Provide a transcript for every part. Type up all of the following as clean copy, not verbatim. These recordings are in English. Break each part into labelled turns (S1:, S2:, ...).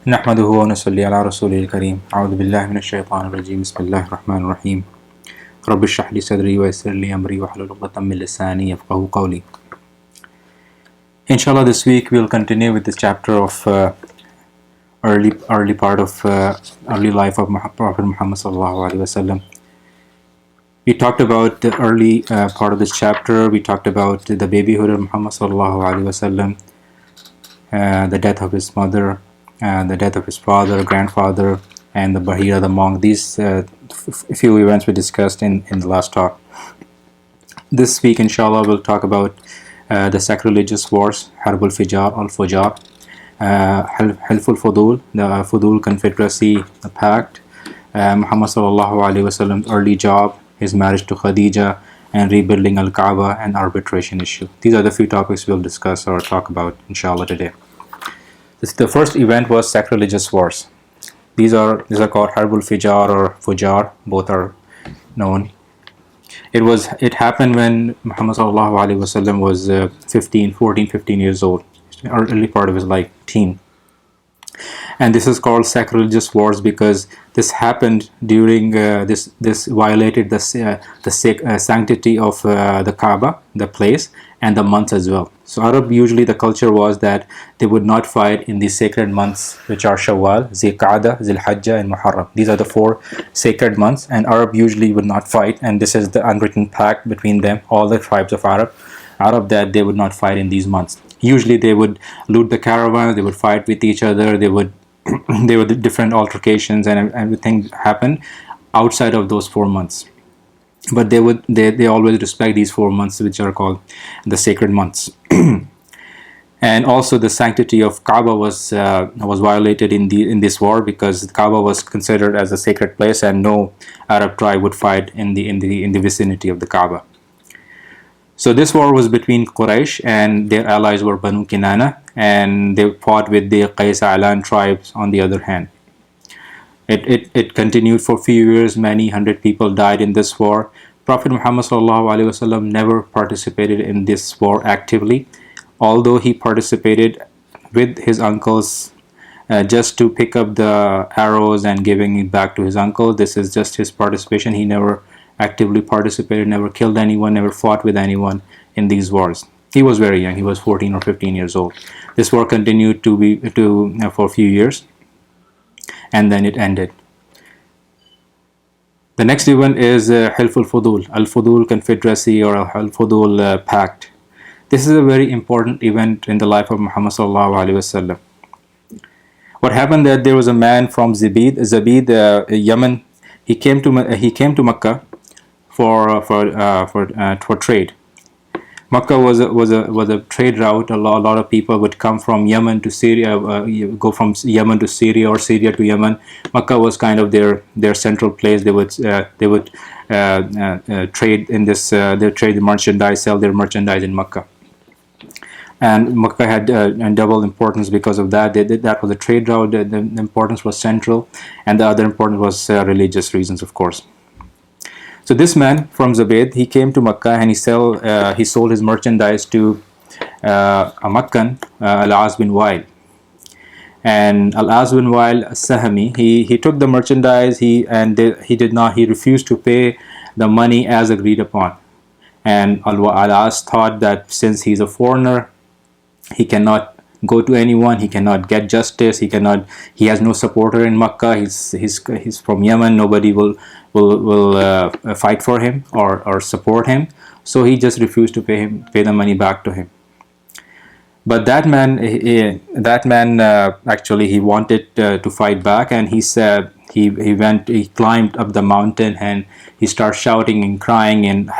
S1: نحمده ونصلي على رسوله الكريم أعوذ بالله من الشيطان الرجيم بسم الله الرحمن الرحيم رب اشرح لي صدري ويسر لي أمري واحلل عقدة من لساني يفقهوا قولي. Inshallah, this week we'll continue with this chapter of early part of early life of Prophet Muhammad sallallahu alaihi wasallam. We talked about the early part of this chapter. We talked about the babyhood of Muhammad sallallahu alaihi wasallam, the death of his mother, the death of his father, grandfather, and the Bahira, the monk. These few events we discussed in the last talk. This week, inshallah, we'll talk about the sacrilegious wars, Harb al-Fijar, al-Fujar, Hilf al-Fudul, the Fudul Confederacy, the Pact, Muhammad sallallahu alaihi wasallam's early job, his marriage to Khadija, and rebuilding al-Kaaba, and arbitration issue. These are the few topics we'll discuss or talk about, inshallah, today. The first event was sacrilegious wars. These are called Harb al-Fijar or Fujar. Both are known. It happened when Muhammad sallallahu alaihi wasallam was 15 years old, early part of his life, teen. And this is called sacrilegious wars because this happened during this violated the sanctity of the Kaaba, the place, and the months as well. So Arab, usually the culture was that they would not fight in these sacred months, which are Shawwal, Zilqa'dah, Zilhajjah, and Muharram. These are the 4 sacred months, and Arab usually would not fight, and this is the unwritten pact between them, all the tribes of Arab, that they would not fight in these months. Usually they would loot the caravans, they would fight with each other, there were different altercations, and everything happened outside of those 4 months. But they always respect these 4 months, which are called the sacred months. And also the sanctity of Kaaba was violated in this war, because Kaaba was considered as a sacred place, and no Arab tribe would fight in the vicinity of the Kaaba. So this war was between Quraysh, and their allies were Banu Kinana, and they fought with the Qais Alan tribes on the other hand. It continued for a few years. Many hundred people died in this war. Prophet Muhammad sallallahu alaihi wasallam never participated in this war actively, although he participated with his uncles just to pick up the arrows and giving it back to his uncle. This is just his participation. He never actively participated, never killed anyone, never fought with anyone in these wars. He was very young. He was 14 or 15 years old. This war continued for a few years, and then it ended. The next event is Hilf al-Fudul, Al-Fudul Confederacy, or Al-Fudul Pact. This is a very important event in the life of Muhammad sallallahu alaihi wasallam. What happened that there was a man from Zabid, Yemen. He came to Mecca for trade. Makkah was a trade route. A lot of people would come from Yemen to Syria, go from Yemen to Syria, or Syria to Yemen. Makkah was kind of their central place. They would trade in this. They trade the merchandise, sell their merchandise in Makkah. And Makkah had double importance because of that. That was a trade route. The importance was central, and the other importance was religious reasons, of course. So this man from Zabid, he came to Makkah, and he sold his merchandise to a Meccan, Al-As bin Wa'il. And Al-As bin Wa'il Sahami, he took the merchandise, he refused to pay the money as agreed upon. And Al-As thought that since he's a foreigner, he cannot go to anyone, he cannot get justice, he has no supporter in Makkah, he's from Yemen, nobody will fight for him or support him. So he just refused to pay the money back to him. But that man actually he wanted to fight back, and he said he climbed up the mountain, and he started shouting and crying and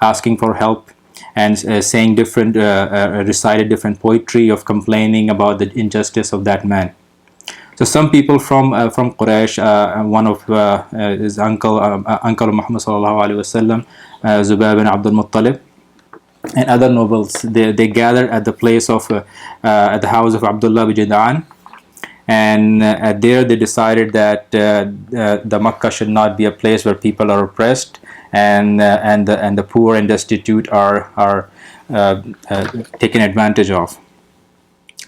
S1: asking for help, and saying recited different poetry of complaining about the injustice of that man. So some people from Quraysh, one of his uncle Muhammad sallallahu alaihi wasallam, Zubair bin Abdul Muttalib, and other nobles, they gathered at the place of at the house of Abdullah bin Jada'an, and there they decided that the Makkah should not be a place where people are oppressed, and the poor and destitute are taken advantage of.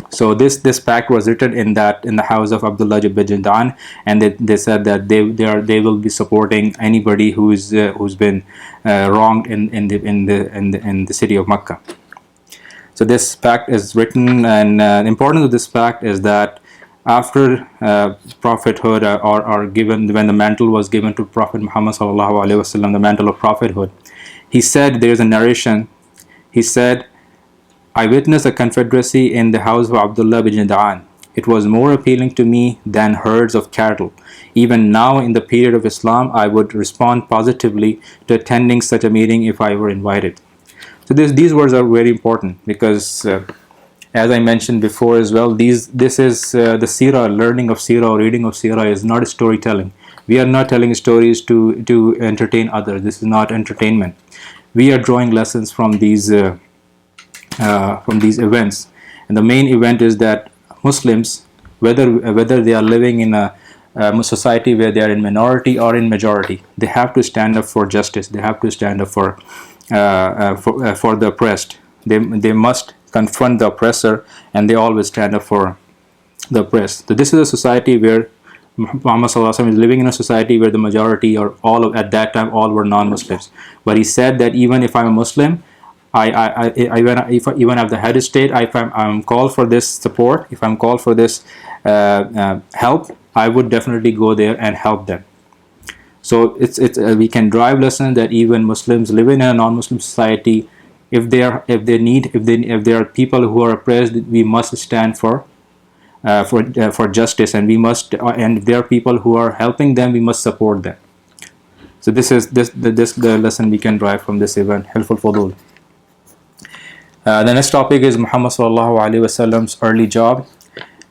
S1: So this pact was written in the house of Abdullah ibn Jadaan, and they said that they will be supporting anybody who's been wronged in the city of Mecca. So this pact is written, and the importance of this pact is that after prophethood or given, when the mantle was given to Prophet Muhammad sallallahu alaihi wasallam, the mantle of prophethood, he said, there's a narration, he said, I witnessed a confederacy in the house of Abdullah bin Jadaan. It was more appealing to me than herds of cattle. Even now, in the period of Islam, I would respond positively to attending such a meeting if I were invited. So these words are very important because, as I mentioned before as well, this is the Sirah, learning of Sirah or reading of Sirah is not storytelling. We are not telling stories to entertain others. This is not entertainment. We are drawing lessons from these events, and the main event is that Muslims, whether they are living in a society where they are in minority or in majority, they have to stand up for justice. They have to stand up for the oppressed. They must confront the oppressor, and they always stand up for the oppressed. So this is a society where Muhammad sallallahu alaihi wasallam is living in a society where the majority, or at that time, all were non-Muslims. But he said that even if I'm a Muslim, even at the head of state, if I'm called for this support, if I'm called for this help, I would definitely go there and help them. So we can drive lesson that even Muslims living in a non-Muslim society, if there are people who are oppressed, we must stand for justice, and and if there are people who are helping them, we must support them. So this is the lesson we can drive from this event. Helpful for those. The next topic is Muhammad sallallahu alaihi wasallam's early job.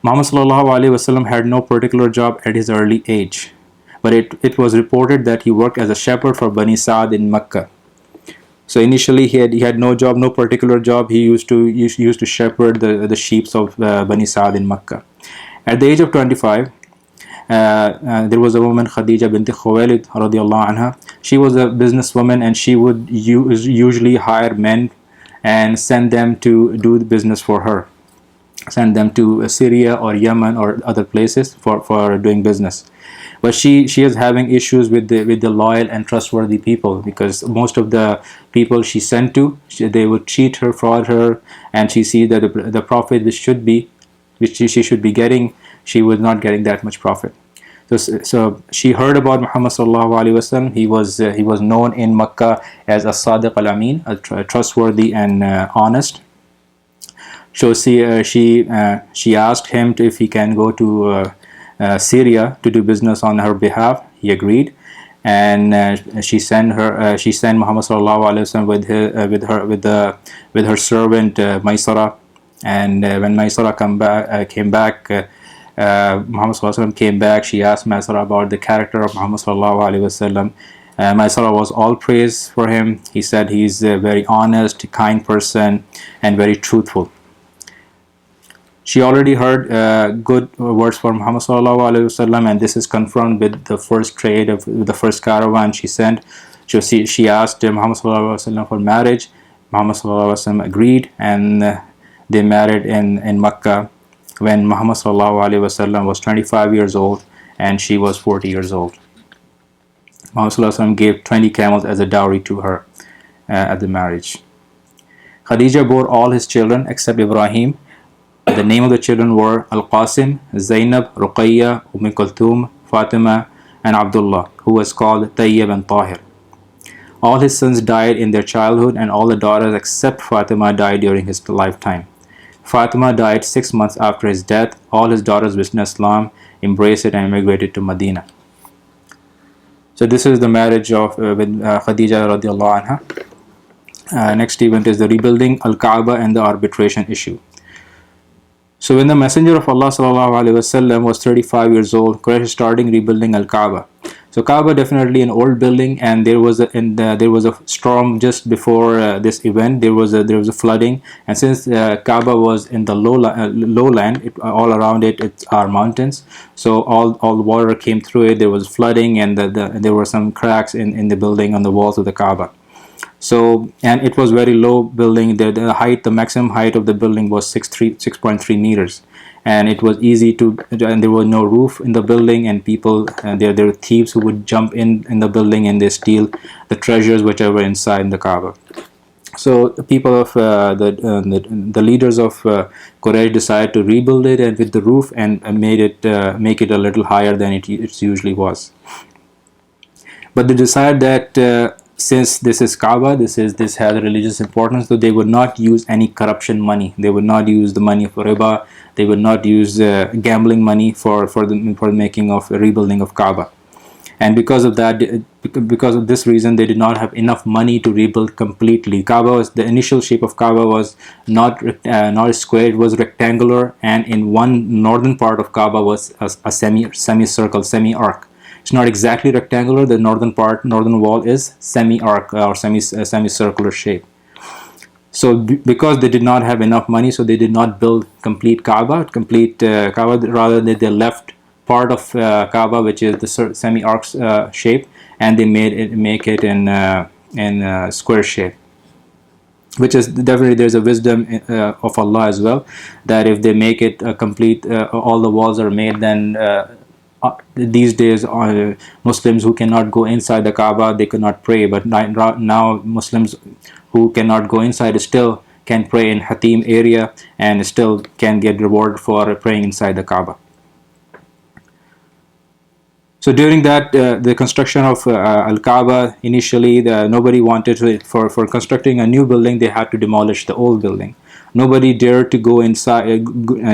S1: Muhammad sallallahu alaihi wasallam had no particular job at his early age, but it was reported that he worked as a shepherd for Bani Sa'd in Mecca. So initially he had no job, no particular job. He used to shepherd the sheep of Bani Sa'd in Mecca. At the age of 25, there was a woman, Khadija bint Khuwailid radiyallahu anha. She was a businesswoman, and she would usually hire men and send them to do the business for her, send them to Syria or Yemen or other places for doing business. But she is having issues with the loyal and trustworthy people, because most of the people she sent to, they would cheat her, fraud her, and she see that the profit which she should be getting, she was not getting that much profit. So she heard about Muhammad sallallahu alaihi wasallam. He was known in Mecca as a Sadiq al-Amin, a trustworthy and honest. So she asked him if he can go to Syria to do business on her behalf. He agreed, and she sent Muhammad sallallahu alaihi wasallam with her servant Maysara. And when Maysara came back. Muhammad sallallahu alaihi wasallam came back. She asked Maysara about the character of Muhammad sallallahu alaihi wasallam. Maysara was all praise for him. He said he's a very honest, kind person, and very truthful. She already heard good words from Muhammad sallallahu alaihi wasallam, and this is confirmed with the first trade of the first caravan she sent. So she asked Muhammad sallallahu alaihi wasallam for marriage. Muhammad sallallahu alaihi wasallam agreed, and they married in Mecca when Muhammad sallallahu alaihi wasallam was 25 years old and she was 40 years old. Muhammad sallallahu alaihi wasallam gave 20 camels as a dowry to her at the marriage. Khadija bore all his children except Ibrahim. The name of the children were Al-Qasim, Zainab, Ruqayya, Kulthum, Fatima, and Abdullah, who was called Tayyib and Tahir. All his sons died in their childhood, and all the daughters except Fatima died during his lifetime. Fatima died 6 months after his death. All his daughters witnessed Islam, embraced it, and immigrated to Medina. So this is the marriage with Khadija radiallahu anha. Next event is the rebuilding Al-Kaaba and the arbitration issue. So when the Messenger of Allah sallallahu alaihi wasallam was 35 years old, Quraysh started rebuilding Al-Kaaba. So Kaaba, definitely an old building, and there was a storm just before this event. There was a flooding, and since Kaaba was in the lowland, all around it are mountains. So all the water came through it. There was flooding, and there were some cracks in the building on the walls of the Kaaba. So, and it was very low building. The height, the maximum height of the building was 6.3 meters, and it was easy to, and there was no roof in the building, and people, there were thieves who would jump in the building and they steal the treasures which were inside the Kaaba. So the people of the leaders of Quraysh decided to rebuild it and with the roof, and make it a little higher than it usually was. But they decided that since this is Kaaba, this has religious importance, so they would not use any corruption money. They would not use the money of riba. They would not use gambling money for the making of rebuilding of Kaaba. And because of that, because of this reason, they did not have enough money to rebuild completely. The initial shape of Kaaba was not square; it was rectangular, and in one northern part of Kaaba was a semicircle, semi-arc. It's not exactly rectangular. The northern wall is semi-arc or semicircular shape. So because they did not have enough money, so they did not build complete Kaaba. Rather they left part of Kaaba, which is the semi-arc shape, and they make it in square shape. Which is definitely, there's a wisdom of Allah as well, that if they make it complete, all the walls are made, then these days Muslims who cannot go inside the Kaaba, they could not pray. But now Muslims who cannot go inside still can pray in Hatim area and still can get reward for praying inside the Kaaba. So during that, the construction of Al-Kaaba, initially nobody wanted to, for constructing a new building, they had to demolish the old building. Nobody dared to go inside,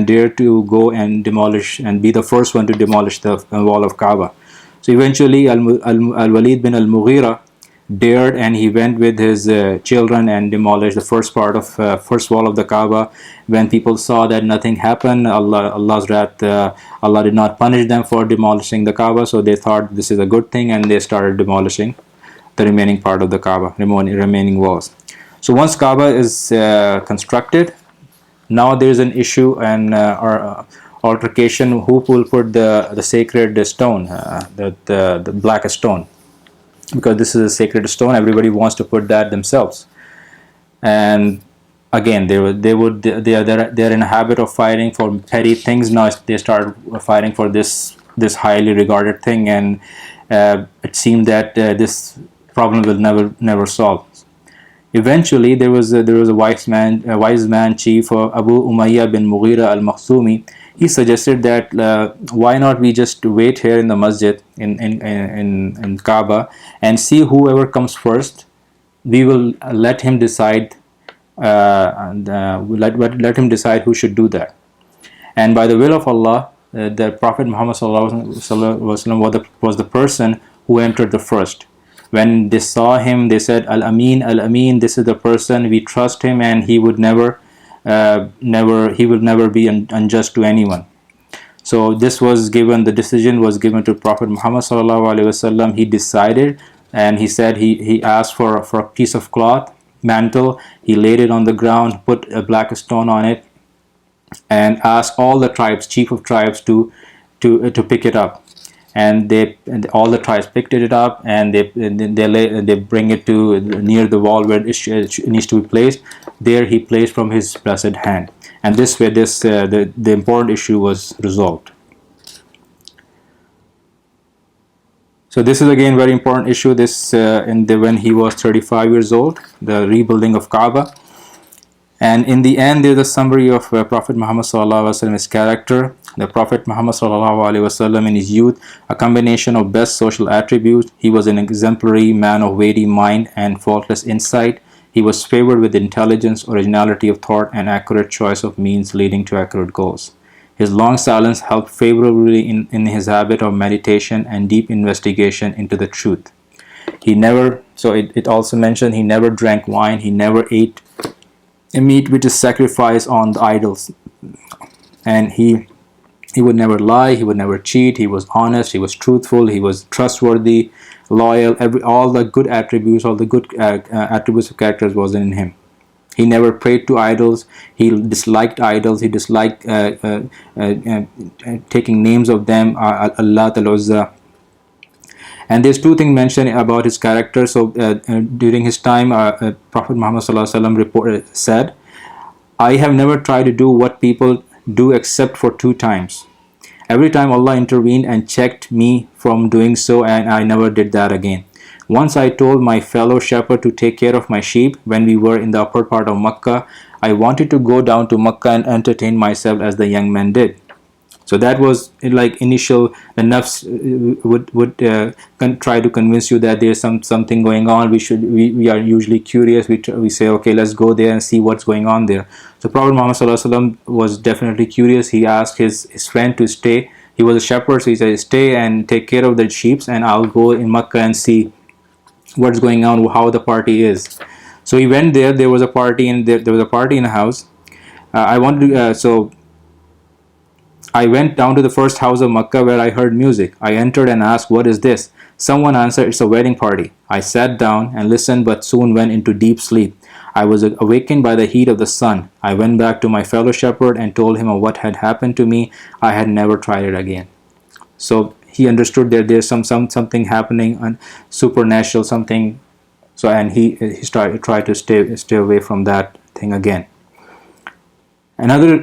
S1: dared to go and demolish and be the first one to demolish the wall of Kaaba. So eventually Al-Walid bin Al-Mughira dared, and he went with his children and demolished the first wall of the Kaaba. When people saw that nothing happened, Allah's wrath, Allah did not punish them for demolishing the Kaaba, so they thought this is a good thing, and they started demolishing the remaining part of the Kaaba, remaining walls. So once Kaaba is constructed, now there is an issue and altercation who will put the sacred stone, the black stone. Because this is a sacred stone, everybody wants to put that themselves. And again, they're in a habit of fighting for petty things. Now they start fighting for this highly regarded thing, and it seemed that this problem will never solve. Eventually, there was a wise man chief, Abu Umayyah bin Mughira al-Makhtumi. He suggested that why not we just wait here in the masjid in Kaaba and see whoever comes first. We will let him decide, let him decide who should do that. And by the will of Allah, the Prophet Muhammad was the person who entered the first. When they saw him, they said, Al-Amin, Al-Amin, this is the person, we trust him, and he would never be unjust to anyone. So this was given, the decision was given to Prophet Muhammad sallallahu alaihi wasallam. He decided, and he said he asked for a piece of cloth, mantle. He laid it on the ground, put a black stone on it, and asked all the tribes, chief of tribes, to pick it up. And all the tribes picked it up, and they bring it to near the wall where it needs to be placed. There he placed from his blessed hand, and this way the important issue was resolved. So this is again very important issue. When he was 35 years old, the rebuilding of Kaaba. And in the end, there's a summary of Prophet Muhammad sallallahu alaihi wasallam's character. The Prophet Muhammad sallallahu alaihi wasallam in his youth, a combination of best social attributes. He was an exemplary man of weighty mind and faultless insight. He was favored with intelligence, originality of thought, and accurate choice of means leading to accurate goals. His long silence helped favorably in his habit of meditation and deep investigation into the truth. It also mentioned he never drank wine, he never ate a meat which is sacrificed on the idols, and he would never lie, he would never cheat, he was honest, he was truthful, he was trustworthy, loyal. All the good attributes, all the good attributes of characters was in him. He never prayed to idols. He disliked idols. He disliked taking names of them, Allah, Al-Uzza. And there's two things mentioned about his character. So during his time, Prophet Muhammad said, I have never tried to do what people do except for 2 times. Every time Allah intervened and checked me from doing so, and I never did that again. Once I told my fellow shepherd to take care of my sheep when we were in the upper part of Makkah. I wanted to go down to Makkah and entertain myself as the young men did. So that was like initial. The nafs would try to convince you that there's something going on. We are usually curious. We say, okay, let's go there and see what's going on there. So Prophet Muhammad was definitely curious. He asked his friend to stay. He was a shepherd, so he said, stay and take care of the sheep, and I'll go in Makkah and see what's going on, how the party is. So he went there. There was a party, and there was a party in a house. So I went down to the first house of Makkah where I heard music. I entered and asked, what is this? Someone answered, it's a wedding party. I sat down and listened, but soon went into deep sleep. I was awakened by the heat of the sun. I went back to my fellow shepherd and told him of what had happened to me. I had never tried it again. So he understood that there's something happening, and supernatural something. So, and he tried to stay away from that thing again. Another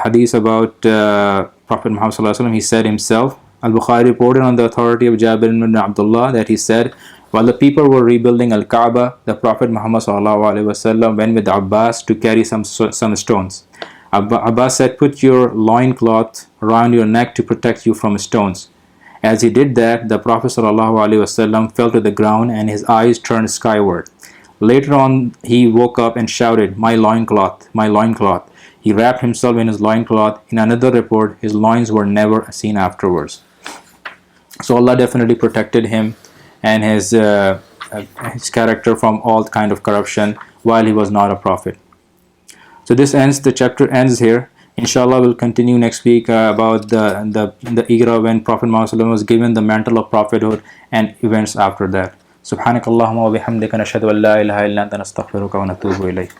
S1: hadith about Prophet Muhammad, he said himself, Al-Bukhari reported on the authority of Jabir ibn Abdullah that he said, while the people were rebuilding Al-Kaaba, the Prophet Muhammad went with Abbas to carry some stones. Abbas said, put your loincloth around your neck to protect you from stones. As he did that, the Prophet ﷺ fell to the ground and his eyes turned skyward. Later on, he woke up and shouted, my loincloth, my loincloth. He wrapped himself in his loincloth. In another report, his loins were never seen afterwards. So Allah definitely protected him and his character from all kind of corruption while he was not a prophet. So the chapter ends here. Inshallah, we'll continue next week about the era when Prophet Muhammad was given the mantle of prophethood and events after that. سبحانك اللهم وبحمدك نشهد أن لا إله إلا أنت نستغفرك ونتوب إليك.